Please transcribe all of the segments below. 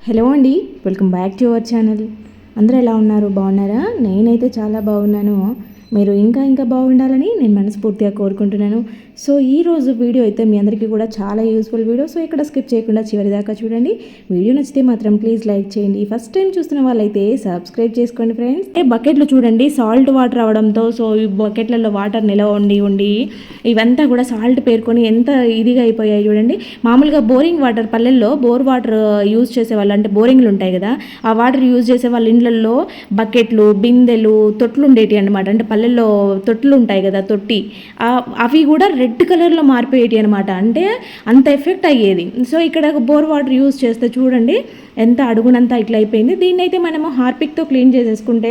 Hello అండి, welcome back to our channel. అందరూ ఎలా ఉన్నారు? బాగున్నారా? నేనైతే చాలా బాగున్నాను. మీరు ఇంకా బాగుండాలని నేను మనస్ఫూర్తిగా కోరుకుంటున్నాను. సో ఈరోజు వీడియో అయితే మీ అందరికీ కూడా చాలా యూస్ఫుల్ వీడియో. సో ఇక్కడ స్కిప్ చేయకుండా చివరి దాకా చూడండి. వీడియో నచ్చితే మాత్రం ప్లీజ్ లైక్ చేయండి. ఫస్ట్ టైం చూస్తున్న వాళ్ళైతే సబ్స్క్రైబ్ చేసుకోండి ఫ్రెండ్స్. బకెట్లు చూడండి, సాల్ట్ వాటర్ అవడంతో సో ఈ బకెట్లలో వాటర్ నిలవ ఉండి ఇవంతా కూడా సాల్ట్ పేరుకొని ఎంత ఇదిగా అయిపోయాయి చూడండి. మామూలుగా బోరింగ్ వాటర్, పల్లెల్లో బోర్ వాటర్ యూజ్ చేసేవాళ్ళు, అంటే బోరింగ్లు ఉంటాయి కదా, ఆ వాటర్ యూజ్ చేసే వాళ్ళ ఇండ్లలో బకెట్లు, బిందెలు, తొట్లు ఉండేటి అనమాట. అంటే పల్లెల్లో తొట్లు ఉంటాయి కదా, తొట్టి, అవి కూడా రెడ్ కలర్లో మారిపోయేటి అనమాట. అంటే అంత ఎఫెక్ట్ అయ్యేది. సో ఇక్కడ బోర్ వాటర్ యూజ్ చేస్తే చూడండి ఎంత అడుగునంతా ఇట్లా అయిపోయింది. దీన్ని అయితే మనము హార్పిక్తో క్లీన్ చేసేసుకుంటే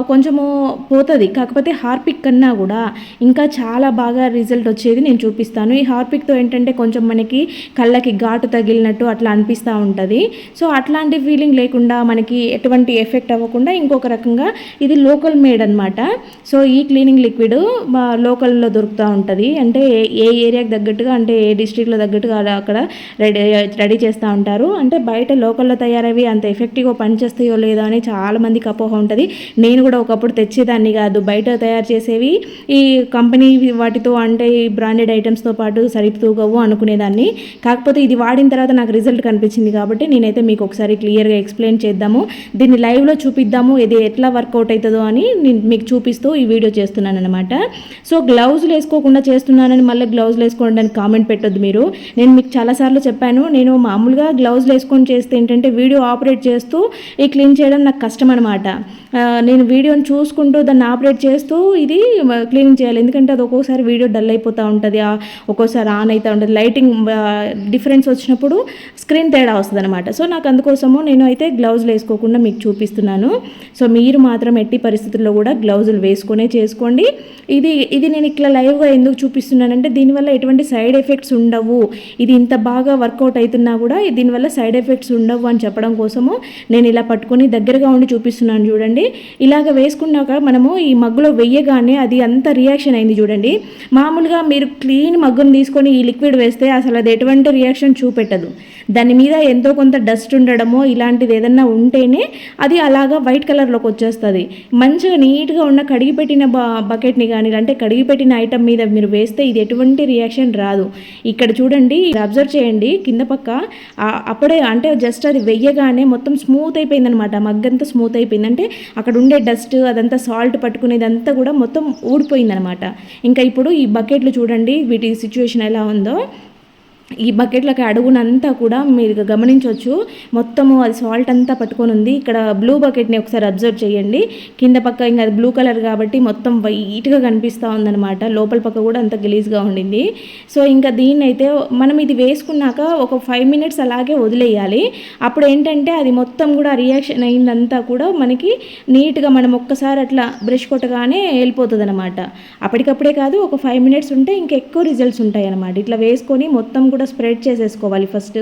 కొంచెము పోతుంది. కాకపోతే హార్పిక్ కన్నా కూడా ఇంకా చాలా బాగా రిజల్ట్ వచ్చేది నేను చూపిస్తాను. ఈ హార్పిక్తో ఏంటంటే కొంచెం మనకి కళ్ళకి ఘాటు తగిలినట్టు అట్లా అనిపిస్తూ ఉంటుంది. సో అట్లాంటి ఫీలింగ్ లేకుండా మనకి ఎటువంటి ఎఫెక్ట్ అవ్వకుండా ఇంకొక రకంగా ఇది లోకల్ మేడ్ అనమాట. సో ఈ క్లీనింగ్ లిక్విడ్ లోకల్లో దొరుకుతూ ఉంటుంది. అంటే ఏ ఏరియాకి తగ్గట్టుగా, అంటే ఏ డిస్ట్రిక్ట్లో తగ్గట్టుగా అక్కడ రెడీ చేస్తూ ఉంటారు. అంటే బయట లోకల్లో తయారవి అంత ఎఫెక్టివ్గా పనిచేస్తాయో లేదో అని చాలామందికి అపోహ ఉంటుంది. నేను కూడా ఒకప్పుడు తెచ్చేదాన్ని కాదు. బయట తయారు చేసేవి ఈ కంపెనీ వాటితో, అంటే ఈ బ్రాండెడ్ ఐటమ్స్తో పాటు సరితూగవు అనుకునేదాన్ని. కాకపోతే ఇది వాడిన తర్వాత నాకు రిజల్ట్ కనిపించింది కాబట్టి నేనైతే మీకు ఒకసారి క్లియర్గా ఎక్స్ప్లెయిన్ చేద్దాము, దీన్ని లైవ్లో చూపిద్దాము, ఇది ఎట్లా వర్కౌట్ అవుతుందో అని నేను మీకు చూపిస్తూ ఈ వీడియో చేస్తున్నాను అనమాట. సో గ్లౌజులు వేసుకోకుండా చేస్తున్నానని మళ్ళీ గ్లౌజులు వేసుకోవడానికి కామెంట్ పెట్టొద్దు మీరు. నేను మీకు చాలాసార్లు చెప్పాను, నేను మామూలుగా గ్లౌజులు వేసుకొని చేస్తే ఏంటంటే వీడియో ఆపరేట్ చేస్తూ ఈ క్లీన్ చేయడం నాకు కష్టం అనమాట. నేను వీడియోని చూసుకుంటూ దాన్ని ఆపరేట్ చేస్తూ ఇది క్లీనింగ్ చేయాలి. ఎందుకంటే అది ఒక్కోసారి వీడియో డల్ అయిపోతూ ఉంటుంది, ఒక్కోసారి ఆన్ అవుతూ ఉంటుంది, లైటింగ్ డిఫరెన్స్ వచ్చినప్పుడు స్క్రీన్ తేడా వస్తుంది అనమాట. సో నాకు అందుకోసము నేను అయితే గ్లౌజులు వేసుకోకుండా మీకు చూపిస్తున్నాను. సో మీరు మాత్రం ఎట్టి పరిస్థితుల్లో కూడా గ్లౌజులు వేసుకొనే చేసుకోండి. ఇది నేను ఇట్లా లైవ్గా ఎందుకు చూపిస్తున్నానంటే దీనివల్ల ఎటువంటి సైడ్ ఎఫెక్ట్స్ ఉండవు. ఇది ఇంత బాగా వర్కౌట్ అవుతున్నా కూడా దీనివల్ల సైడ్ ఎఫెక్ట్స్ ఉండవు అని చెప్పడం కోసము నేను ఇలా పట్టుకొని దగ్గరగా ఉండి చూపిస్తున్నాను. చూడండి, ఇలాగ వేసుకున్నాక మనము ఈ మగ్గులో వెయ్యగానే అది అంత రియాక్షన్ అయింది చూడండి. మామూలుగా మీరు క్లీన్ మగ్గును తీసుకొని ఈ లిక్విడ్ వేస్తే అసలు అది ఎటువంటి రియాక్షన్ చూపెట్టదు. దాని మీద ఎంతో కొంత డస్ట్ ఉండడమో ఇలాంటిది ఏదన్నా ఉంటేనే అది అలాగా వైట్ కలర్లోకి వచ్చేస్తుంది. మంచిగా నీట్గా ఉన్న కడిగిపెట్టిన బకెట్ని కానీ, అంటే కడిగిపెట్టిన ఐటమ్ మీద మీరు వేస్తే ఇది ఎటువంటి రియాక్షన్ రాదు. ఇక్కడ చూడండి, అబ్జర్వ్ చేయండి కింద పక్క, అప్పుడే అంటే జస్ట్ అది వెయ్యగానే మొత్తం స్మూత్ అయిపోయింది అనమాట. మగ్గంతా స్మూత్ అయిపోయింది. అంటే అక్కడ ఉండే డస్ట్ అదంతా సాల్ట్ పట్టుకునేదంతా కూడా మొత్తం ఊడిపోయిందనమాట. ఇంకా ఇప్పుడు ఈ బకెట్లు చూడండి వీటి సిచ్యువేషన్ ఎలా ఉందో. ఈ బకెట్లకి అడుగునంతా కూడా మీరు గమనించవచ్చు, మొత్తము అది సాల్ట్ అంతా పట్టుకొని ఉంది. ఇక్కడ బ్లూ బకెట్ని ఒకసారి అబ్జర్వ్ చేయండి. కింద పక్క ఇంకా అది బ్లూ కలర్ కాబట్టి మొత్తం వైట్గా కనిపిస్తూ ఉందన్నమాట. లోపల పక్క కూడా అంత గలీజ్గా ఉండింది. సో ఇంకా దీన్ని అయితే మనం ఇది వేసుకున్నాక ఒక 5 minutes అలాగే వదిలేయాలి. అప్పుడు ఏంటంటే అది మొత్తం కూడా రియాక్షన్ అయిందంతా కూడా మనకి నీట్గా మనం ఒక్కసారి అట్లా బ్రష్ కొట్టగానే వెళ్ళిపోతుంది అనమాట. అప్పటికప్పుడే కాదు, ఒక 5 minutes ఉంటే ఇంకా ఎక్కువ రిజల్ట్స్ ఉంటాయి అన్నమాట. ఇట్లా వేసుకొని మొత్తం కూడా స్ప్రెడ్ చేసేసుకోవాలి. ఫస్ట్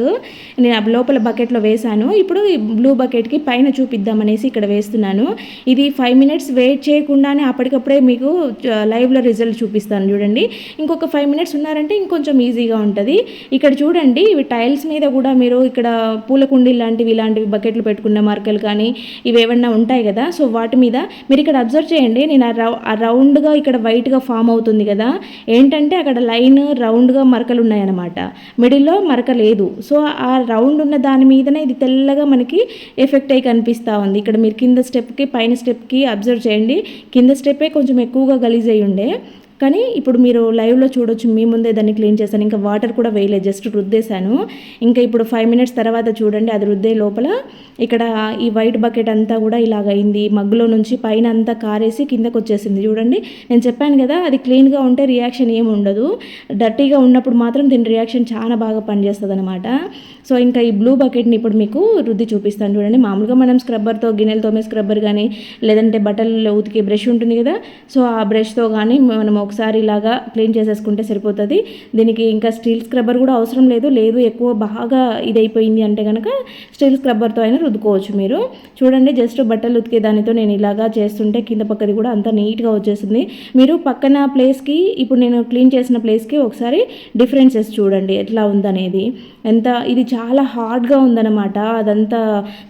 నేను లోపల బకెట్లో వేసాను. ఇప్పుడు ఈ బ్లూ బకెట్కి పైన చూపిద్దామనేసి ఇక్కడ వేస్తున్నాను. ఇది 5 minutes వెయిట్ చేయకుండానే అప్పటికప్పుడే మీకు లైవ్లో రిజల్ట్ చూపిస్తాను చూడండి. ఇంకొక 5 minutes ఉన్నారంటే ఇంకొంచెం ఈజీగా ఉంటుంది. ఇక్కడ చూడండి, ఇవి టైల్స్ మీద కూడా మీరు ఇక్కడ పూల కుండీ ఇలాంటివి బకెట్లు పెట్టుకున్న మరకలు కానీ ఇవి ఏమన్నా ఉంటాయి కదా, సో వాటి మీద మీరు ఇక్కడ అబ్జర్వ్ చేయండి. నేను ఆ రౌండ్గా ఇక్కడ వైట్గా ఫామ్ అవుతుంది కదా, ఏంటంటే అక్కడ లైన్ రౌండ్గా మరకలు ఉన్నాయన్నమాట. మిడిల్లో మరక లేదు. సో ఆ రౌండ్ ఉన్న దాని మీదనే ఇది తెల్లగా మనకి ఎఫెక్ట్ అయ్యి కనిపిస్తూ ఉంది. ఇక్కడ మీరు కింద స్టెప్కి పైన స్టెప్కి అబ్జర్వ్ చేయండి. కింద స్టెప్పే కొంచెం ఎక్కువగా గలీజ్ అయ్యి ఉండే, కానీ ఇప్పుడు మీరు లైవ్లో చూడొచ్చు. మీ ముందే దాన్ని క్లీన్ చేశాను, ఇంకా వాటర్ కూడా వేయలేదు, జస్ట్ రుద్దేశాను. ఇంకా ఇప్పుడు 5 minutes తర్వాత చూడండి, అది రుద్దే లోపల ఇక్కడ ఈ వైట్ బకెట్ అంతా కూడా ఇలాగైంది. మగ్గులో నుంచి పైన అంతా కారేసి కిందకు వచ్చేసింది చూడండి. నేను చెప్పాను కదా, అది క్లీన్గా ఉంటే రియాక్షన్ ఏమి ఉండదు, డర్టీగా ఉన్నప్పుడు మాత్రం దీని రియాక్షన్ చాలా బాగా పనిచేస్తుంది అనమాట. సో ఇంకా ఈ బ్లూ బకెట్ని ఇప్పుడు మీకు రుద్ది చూపిస్తాను చూడండి. మామూలుగా మనం స్క్రబ్బర్తో గిన్నెలతోమే స్క్రబ్బర్ కానీ, లేదంటే బట్టలు ఉతికే బ్రష్ ఉంటుంది కదా, సో ఆ బ్రష్తో కానీ మనం ఒకసారి ఇలాగా క్లీన్ చేసేసుకుంటే సరిపోతుంది. దీనికి ఇంకా స్టీల్ స్క్రబ్బర్ కూడా అవసరం లేదు. ఎక్కువ బాగా ఇదైపోయింది అంటే కనుక స్టీల్ స్క్రబ్బర్తో అయినా రుద్దుకోవచ్చు మీరు. చూడండి జస్ట్ బట్టలు ఉతికే దానితో నేను ఇలాగా చేస్తుంటే కింద పక్కది కూడా అంత నీట్గా వచ్చేసింది. మీరు పక్కన ప్లేస్కి ఇప్పుడు నేను క్లీన్ చేసిన ప్లేస్కి ఒకసారి డిఫరెన్సెస్ చూడండి ఎట్లా ఉందనేది. ఇది చాలా హార్డ్గా ఉందన్నమాట, అదంతా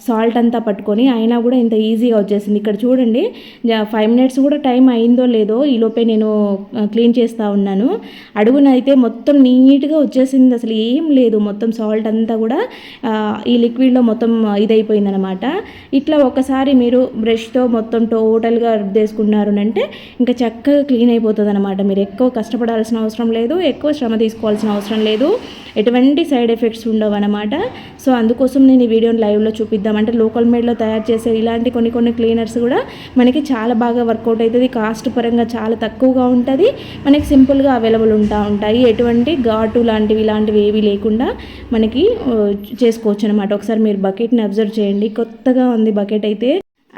సాల్ట్ అంతా పట్టుకొని, అయినా కూడా ఇంత ఈజీగా వచ్చేసింది. ఇక్కడ చూడండి 5 మినిట్స్ కూడా టైం అయిందో లేదో ఈలోపే నేను క్లీన్ చేస్తూ ఉన్నాను. అడుగునైతే మొత్తం నీట్గా వచ్చేసింది, అసలు ఏం లేదు, మొత్తం సాల్ట్ అంతా కూడా ఈ లిక్విడ్లో మొత్తం ఇదైపోయిందనమాట. ఇట్లా ఒకసారి మీరు బ్రష్తో మొత్తం టోటల్గా రుద్దేసుకున్నారు అంటే ఇంకా చక్కగా క్లీన్ అయిపోతుంది అనమాట. మీరు ఎక్కువ కష్టపడాల్సిన అవసరం లేదు, ఎక్కువ శ్రమ తీసుకోవాల్సిన అవసరం లేదు, ఎటువంటి సైడ్ ఎఫెక్ట్స్ ఉండవు అనమాట. సో అందుకోసం నేను ఈ వీడియోని లైవ్లో చూపిద్దాం అంటే లోకల్ మేడ్లో తయారు చేసే ఇలాంటి కొన్ని క్లీనర్స్ కూడా మనకి చాలా బాగా వర్కౌట్ అవుతుంది. కాస్ట్ పరంగా చాలా తక్కువగా ఉంటుంది, మనకి సింపుల్గా అవైలబుల్ ఉంటాయి. ఎటువంటి ఘాటు ఇలాంటివి ఏవి లేకుండా మనకి చేసుకోవచ్చు అనమాట. ఒకసారి మీరు బకెట్ని అబ్జర్వ్ చేయండి, కొత్తగా ఉంది బకెట్ అయితే.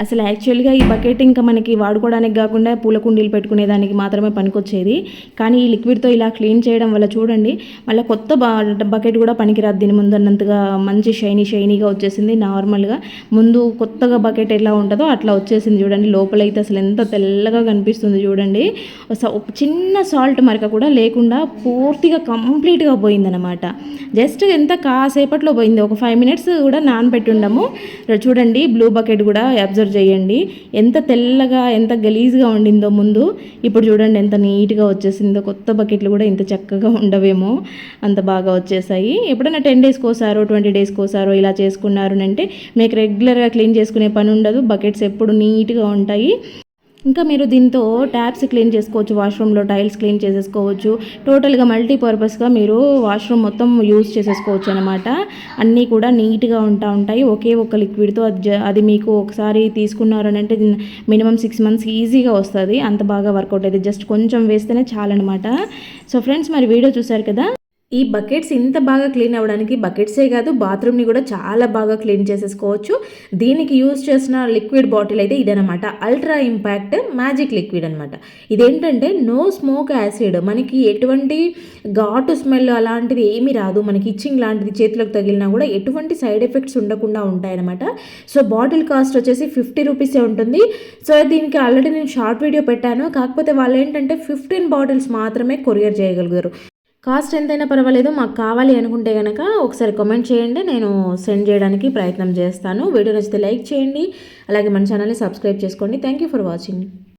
అసలు యాక్చువల్గా ఈ బకెట్ ఇంకా మనకి వాడుకోవడానికి కాకుండా పూల కుండీలు పెట్టుకునేదానికి మాత్రమే పనికొచ్చేది. కానీ ఈ లిక్విడ్తో ఇలా క్లీన్ చేయడం వల్ల చూడండి మళ్ళీ కొత్త బకెట్ కూడా పనికిరాదు దీని ముందు అన్నంతగా మంచి షైనీగా వచ్చేసింది. నార్మల్గా ముందు కొత్తగా బకెట్ ఎలా ఉంటుందో అట్లా వచ్చేసింది చూడండి. లోపలైతే అసలు ఎంత తెల్లగా కనిపిస్తుంది చూడండి. చిన్న సాల్ట్ మరక కూడా లేకుండా పూర్తిగా కంప్లీట్గా పోయిందనమాట. జస్ట్ ఎంత కాసేపట్లో పోయింది, ఒక 5 మినిట్స్ కూడా నానబెట్టి ఉండము. చూడండి బ్లూ బకెట్ కూడా అబ్జర్వ్ చేయండి ఎంత తెల్లగా ఎంత గలీజ్గా ఉండిందో ముందు. ఇప్పుడు చూడండి ఎంత నీట్గా వచ్చేసిందో. కొత్త బకెట్లు కూడా ఇంత చక్కగా ఉండవేమో, అంత బాగా వచ్చేసాయి. ఎప్పుడైనా 10 డేస్కి ఒకసారో 20 డేస్కి ఒకసారో ఇలా చేసుకున్నారు అంటే మీకు రెగ్యులర్గా క్లీన్ చేసుకునే పని ఉండదు. బకెట్స్ ఎప్పుడు నీట్గా ఉంటాయి. ఇంకా మీరు దీంతో ట్యాప్స్ క్లీన్ చేసుకోవచ్చు, వాష్రూమ్లో టైల్స్ క్లీన్ చేసేసుకోవచ్చు. టోటల్గా మల్టీపర్పస్గా మీరు వాష్రూమ్ మొత్తం యూజ్ చేసేసుకోవచ్చు అనమాట. అన్నీ కూడా నీట్గా ఉంటాయి ఒకే ఒక లిక్విడ్తో. అది మీకు ఒకసారి తీసుకున్నారని అంటే మినిమం 6 మంత్స్ ఈజీగా వస్తుంది, అంత బాగా వర్కౌట్ అయితే. జస్ట్ కొంచెం వేస్తేనే చాలన్నమాట. సో ఫ్రెండ్స్ మరి వీడియో చూసారు కదా. ఈ బకెట్స్ ఇంత బాగా క్లీన్ అవ్వడానికి బకెట్సే కాదు బాత్రూమ్ని కూడా చాలా బాగా క్లీన్ చేసేసుకోవచ్చు. దీనికి యూజ్ చేసిన లిక్విడ్ బాటిల్ అయితే ఇదనమాట, అల్ట్రా ఇంపాక్ట్ మ్యాజిక్ లిక్విడ్ అనమాట. ఇదేంటంటే నో స్మోక్ యాసిడ్, మనకి ఎటువంటి ఘాటు స్మెల్ అలాంటిది ఏమీ రాదు. మనకి ఇచ్చింగ్ లాంటిది చేతులకు తగిలినా కూడా ఎటువంటి సైడ్ ఎఫెక్ట్స్ ఉండకుండా ఉంటాయన్నమాట. సో బాటిల్ కాస్ట్ వచ్చేసి 50 రూపీసే ఉంటుంది. సో దీనికి ఆల్రెడీ నేను షార్ట్ వీడియో పెట్టాను, కాకపోతే వాళ్ళు ఏంటంటే 15 బాటిల్స్ మాత్రమే కొరియర్ చేయగలుగుతారు. కాస్ట్ ఎంతైనా పర్వాలేదు, మాకు కావాలి అనుకుంటే కనుక ఒకసారి కామెంట్ చేయండి, నేను సెండ్ చేయడానికి ప్రయత్నం చేస్తాను. వీడియో నచ్చితే లైక్ చేయండి, అలాగే మన ఛానల్ని సబ్స్క్రైబ్ చేసుకోండి. Thank you for watching.